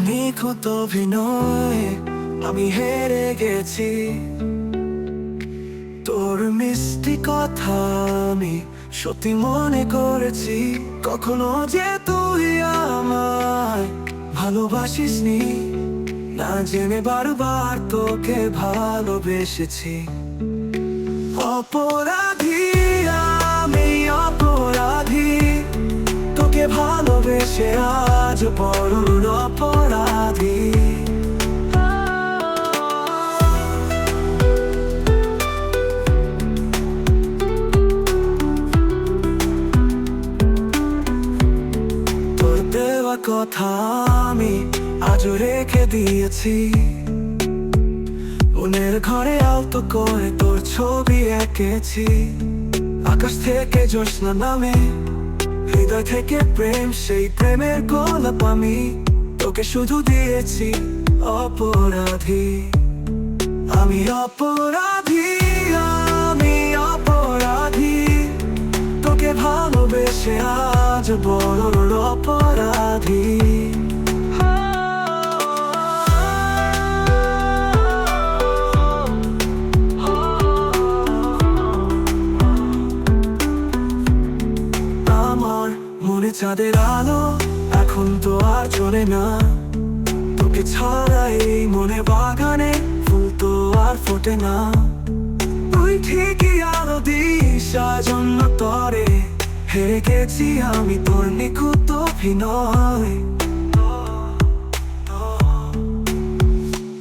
নিখুঁত অভিনয় আমি হেরে গেছি। তোর মিষ্টি কথা আমি সত্যি মনে করেছি, কখনো যে তুই আমায় ভালোবাসিসনি, না জেনে বারবার তোকে ভালোবেসেছি। অপরাধী আমি অপরাধী, তোকে ভালোবেসে আজ বড় অপরাধী। তোর দেওয়া কথা আমি আজও রেখে দিয়েছি, মনের ঘরে আলতো করে তোর ছবি এঁকেছি। আকাশ থেকে জ্যোৎস্না নামে, হৃদয় থেকে প্রেম, সেই প্রেমের গোলাপ আমি তোকে শুধু দিয়েছি। অপরাধী আমি অপরাধী, আমি অপরাধী, তোকে ভালোবেসে আজ বড় অপরাধী। আমার মনে চাঁদের আলো এখন তো আর চলে না, তোকে ছাড়া এই মনে বাগানে ফুল তো আর ফোটে না। তুই ঠিকই আলো দিস জন্য তরে, হেরে গেছি আমি তোর নিখুঁত অভিনয়।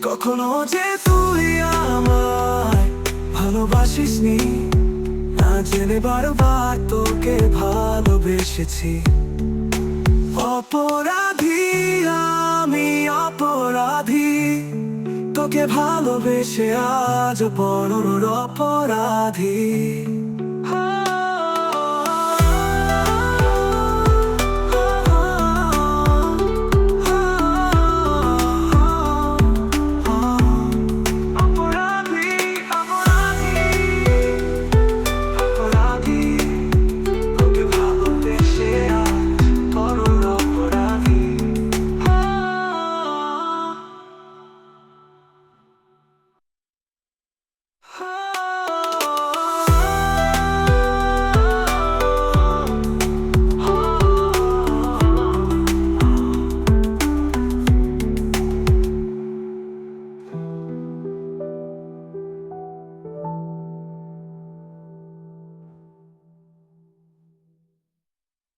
কখনো যে তুই আমায় ভালোবাসিসনি, না জেনে বারবার তোকে ভালোবেসেছি। অপরাধী আমি অপরাধী, তোকে ভালোবেসে আজ বড় অপরাধী।